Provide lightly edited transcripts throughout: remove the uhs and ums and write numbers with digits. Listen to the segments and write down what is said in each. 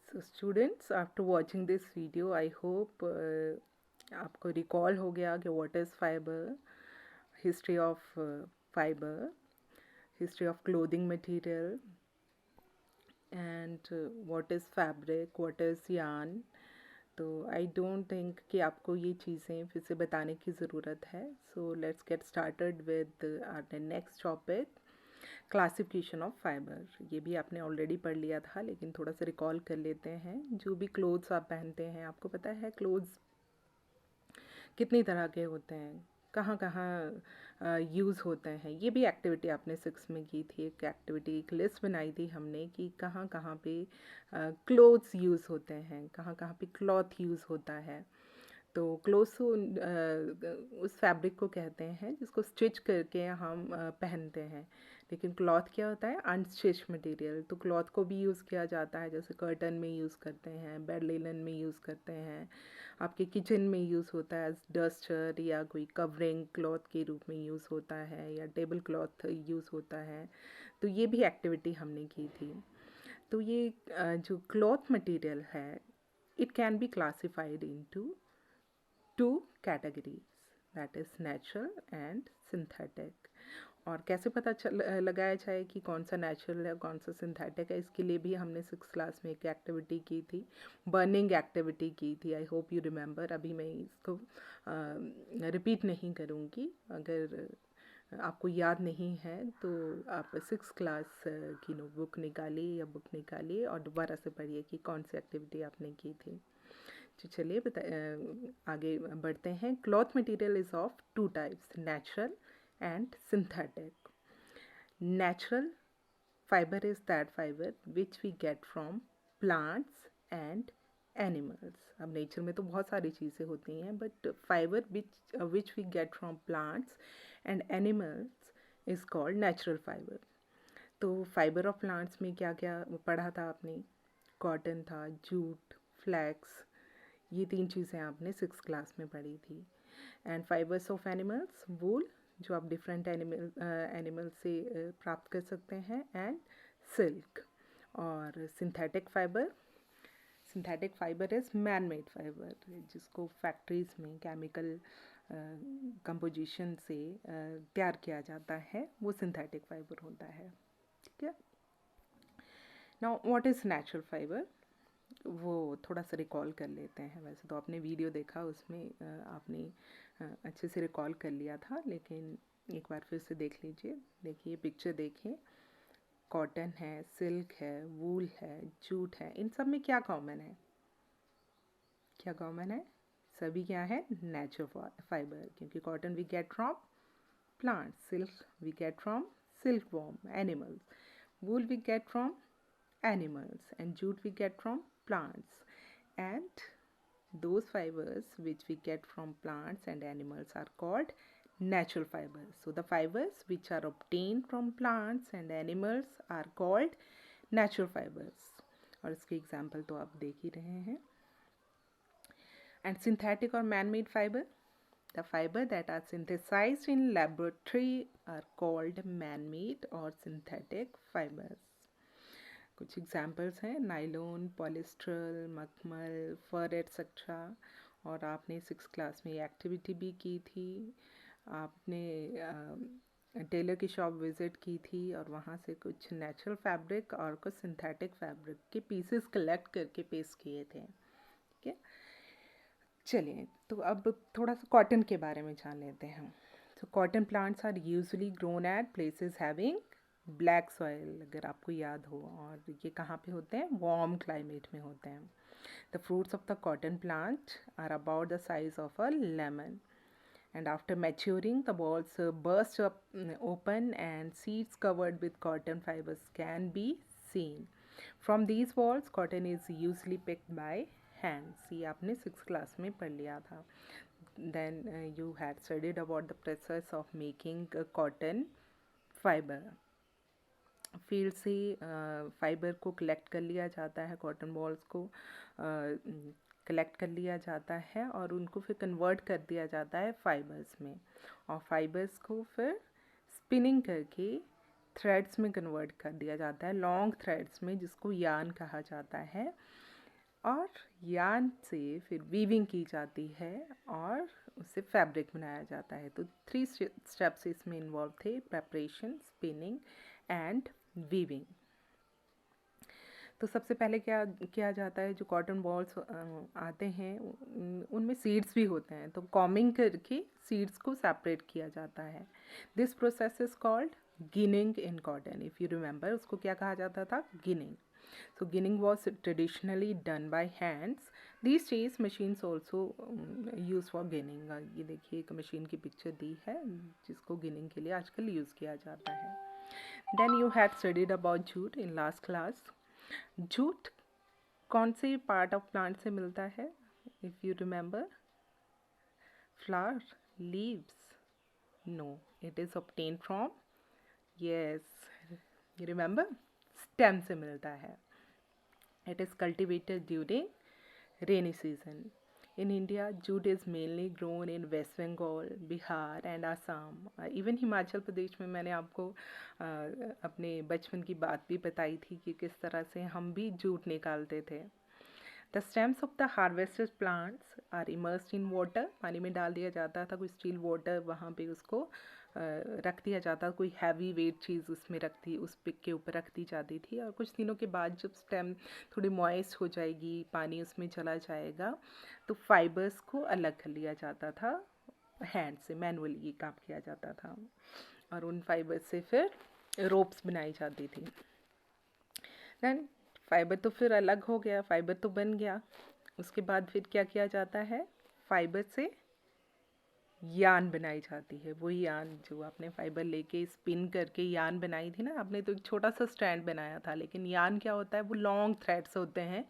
So students, after watching this video, I hope आपको recall हो गया कि what is fibre, history of fibre, history of clothing material and what is fabric, what is yarn. तो I don't think कि आपको ये चीज़ें फिर से बताने की ज़रूरत है। सो let's get started with our next topic, classification of fibre. ये भी आपने ऑलरेडी पढ़ लिया था, लेकिन थोड़ा सा रिकॉल कर लेते हैं। जो भी क्लोथ्स आप पहनते हैं, आपको पता है क्लोथ्स कितनी तरह के होते हैं, कहाँ कहाँ यूज़ होते हैं। ये भी एक्टिविटी आपने 6 में की थी। एक एक्टिविटी, एक लिस्ट बनाई थी हमने कि कहाँ कहाँ पे क्लोथ्स यूज़ होते हैं, कहाँ कहाँ पे क्लॉथ यूज़ होता है। तो क्लोथ्स उस फैब्रिक को कहते हैं जिसको स्टिच करके हम पहनते हैं। लेकिन क्लॉथ क्या होता है? Unstitch material. तो क्लॉथ को भी यूज़ किया जाता है, जैसे कर्टन में यूज़ करते हैं, बेड लिनन में यूज़ करते हैं, आपके किचन में यूज़ होता है, डस्टर या कोई कवरिंग क्लॉथ के रूप में यूज़ होता है, या टेबल क्लॉथ यूज़ होता है। तो ये भी एक्टिविटी हमने की थी। तो ये जो क्लॉथ मटेरियल है, it can be classified into two categories, that is natural and synthetic. और कैसे पता लगाया जाए कि कौन सा नेचुरल है कौन सा सिंथेटिक है, इसके लिए भी हमने 6 क्लास में एक एक्टिविटी की थी, बर्निंग एक्टिविटी की थी। I hope you remember. अभी मैं इसको रिपीट नहीं करूँगी। अगर आपको याद नहीं है तो आप 6 क्लास की नोटबुक निकालिए या बुक निकालिए और दोबारा से पढ़िए कि कौन सी एक्टिविटी आपने की थी। तो चलिए आगे बढ़ते हैं। Cloth material is of 2 types, natural and synthetic. Natural fiber is that fiber which we get from plants and animals. अब नेचर में तो बहुत सारी चीज़ें होती हैं, but fibre which we get from plants and animals is called natural fiber. तो fibre of plants में क्या क्या पढ़ा था आपने? कॉटन था, जूट, फ्लैक्स, ये 3 चीज़ें आपने 6 क्लास में पढ़ी थी। एंड फाइबर्स ऑफ एनिमल्स, वूल, जो आप डिफरेंट एनिमल से प्राप्त कर सकते हैं, एंड सिल्क। और synthetic fibre is man made fibre, जिसको फैक्ट्रीज़ में केमिकल कंपोजिशन से तैयार किया जाता है, वो सिंथेटिक फाइबर होता है। ठीक है। Now what is natural fibre, वो थोड़ा सा रिकॉल कर लेते हैं। वैसे तो आपने वीडियो देखा, उसमें आपने अच्छे से रिकॉल कर लिया था, लेकिन एक बार फिर से देख लीजिए। देखिए पिक्चर देखिए, कॉटन है, सिल्क है, वूल है, जूट है, इन सब में क्या कॉमन है? क्या कॉमन है? सभी क्या है? नेचुरल फाइबर, क्योंकि cotton we get from plants, silk we get from silk worm animals, wool we get from animals, and jute we get from plants. And those fibers which we get from plants and animals are called natural fibers. So the fibers which are obtained from plants and animals are called natural fibers. और इसके example तो आप देख ही रहे हैं। And synthetic or man-made fiber, the fiber that are synthesized in laboratory are called man-made or synthetic fibers. कुछ examples हैं, nylon, polyester, मखमल, फर एट्सेट्रा। और आपने 6 क्लास में ये एक्टिविटी भी की थी। आपने टेलर की शॉप विज़िट की थी और वहाँ से कुछ नेचुरल फैब्रिक और कुछ सिंथेटिक फैब्रिक के पीसेस कलेक्ट करके पेश किए थे। ठीक है। चलिए, तो अब थोड़ा सा कॉटन के बारे में जान लेते हैं। तो cotton plants are usually grown at places having black soil, अगर आपको याद हो। और ये कहाँ पे होते हैं? वार्म क्लाइमेट में होते हैं। The fruits of the cotton plant are about the size of a lemon, and after maturing the balls burst up open and seeds covered with cotton fibers can be seen. From these balls cotton is usually picked by hands. ये आपने 6th class में पढ़ लिया था। Then you had studied about the process of making cotton fiber. Field से fibre को collect कर लिया जाता है, कॉटन बॉल्स को कलेक्ट कर लिया जाता है और उनको फिर कन्वर्ट कर दिया जाता है फाइबर्स में। और फाइबर्स को फिर स्पिनिंग करके थ्रेड्स में कन्वर्ट कर दिया जाता है, लॉन्ग थ्रेड्स में, जिसको यार्न कहा जाता है। और यार्न से फिर वीविंग की जाती है और उससे फैब्रिक बनाया जाता है। तो 3 स्टेप्स इसमें इन्वॉल्व थे, प्रेपरेशन, स्पिनिंग एंड वीविंग। तो सबसे पहले क्या किया जाता है, जो कॉटन बॉल्स आते हैं उनमें सीड्स भी होते हैं, तो कॉमिंग करके सीड्स को सेपरेट किया जाता है। This process is called ginning in cotton. If you remember, उसको क्या कहा जाता था, ginning. So ginning was traditionally done by hands. These days machines also used for ginning. ये देखिए एक मशीन की पिक्चर दी है जिसको गिनिंग के लिए आजकल यूज़ किया जाता है। Then you had studied about jute in last class. Jute कौन से पार्ट ऑफ प्लांट से मिलता है? If you remember, flower, leaves? No, it is obtained from, yes, you remember, stem से मिलता है। It is cultivated during rainy season. In India, jute is mainly grown in West Bengal, Bihar and Assam. Even Himachal Pradesh में मैंने आपको अपने बचपन की बात भी बताई थी कि किस तरह से हम भी जूट निकालते थे। The stems of the harvested plants are immersed in water. पानी में डाल दिया जाता था, कोई स्टील वाटर वहाँ पे उसको रख दिया जाता, कोई हैवी वेट चीज़ उसमें उस पिक के ऊपर रख दी जाती थी। और कुछ दिनों के बाद जब स्टेम थोड़ी मॉइस्ट हो जाएगी, पानी उसमें चला जाएगा, तो फाइबर्स को अलग कर लिया जाता था, हैंड से मैनुअली ये काम किया जाता था, और उन फाइबर्स से फिर रोप्स बनाई जाती थी। देन फाइबर तो फिर अलग हो गया, फाइबर तो बन गया, उसके बाद फिर क्या किया जाता है, फाइबर से यान बनाई जाती है। वही यान जो आपने फाइबर लेके स्पिन करके यान बनाई थी ना, आपने तो एक छोटा सा स्टैंड बनाया था, लेकिन यान क्या होता है, वो लॉन्ग थ्रेड्स होते हैं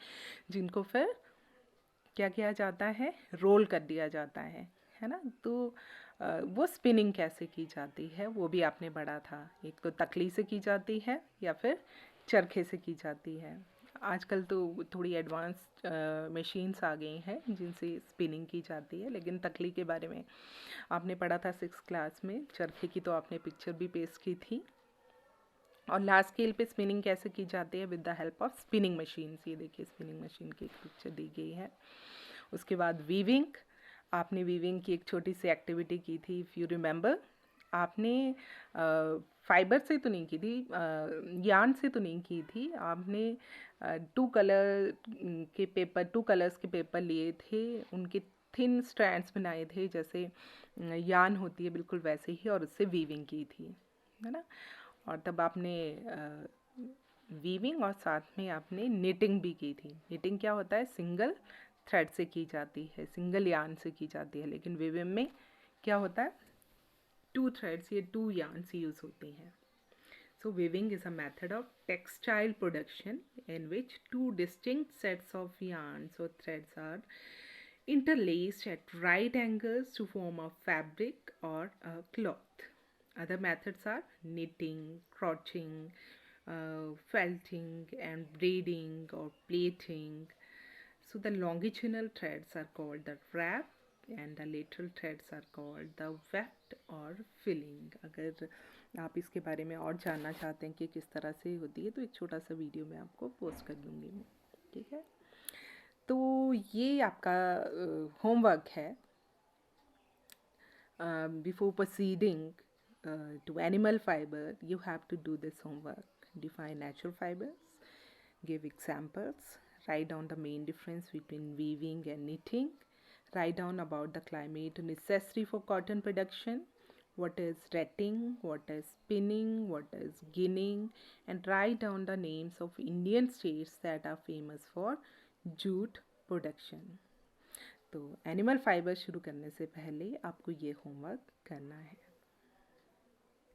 जिनको फिर क्या किया जाता है, रोल कर दिया जाता है ना। तो वो स्पिनिंग कैसे की जाती है वो भी आपने पढ़ा था, एक तो तकली से की जाती है या फिर चरखे से की जाती है। आजकल तो थोड़ी एडवांस मशीन्स आ गई हैं जिनसे स्पिनिंग की जाती है, लेकिन तकली के बारे में आपने पढ़ा था 6th क्लास में। चरखे की तो आपने पिक्चर भी पेश की थी। और लार्ज स्केल पे स्पिनिंग कैसे की जाती है, with the help of spinning machines. ये देखिए स्पिनिंग मशीन की एक पिक्चर दी गई है। उसके बाद वीविंग, आपने वीविंग की एक छोटी सी एक्टिविटी की थी, इफ़ यू रिमेंबर। आपने फाइबर से तो नहीं की थी, यार्न से तो नहीं की थी, आपने 2 कलर्स के पेपर लिए थे, उनके थिन स्ट्रैंड्स बनाए थे, जैसे यार्न होती है बिल्कुल वैसे ही, और उससे वीविंग की थी, है ना। और तब आपने वीविंग और साथ में आपने निटिंग भी की थी। निटिंग क्या होता है, सिंगल थ्रेड से की जाती है, सिंगल यार्न से की जाती है, लेकिन वीविंग में क्या होता है, 2 थ्रेड्स या 2 यार्न्स यूज़ होते हैं। So weaving is a method of textile production in which 2 distinct sets of yarns or threads are interlaced at right angles to form a fabric or a cloth. Other methods are knitting, crochet, felting and braiding or plaiting. So the longitudinal threads are called the wrap and the lateral threads are called the weft or filling. अगर आप इसके बारे में और जानना चाहते हैं कि किस तरह से होती है, तो एक छोटा सा वीडियो मैं आपको पोस्ट कर दूँगी, ठीक है। तो ये आपका होमवर्क है। Before proceeding to animal fibre, you have to do this homework. Define natural fibers, give examples, write down the main difference between weaving and knitting, write down about the climate necessary for cotton production, what is retting, what is spinning, what is ginning, and write down the names of Indian states that are famous for jute production. तो animal fibre शुरू करने से पहले आपको ये homework करना है।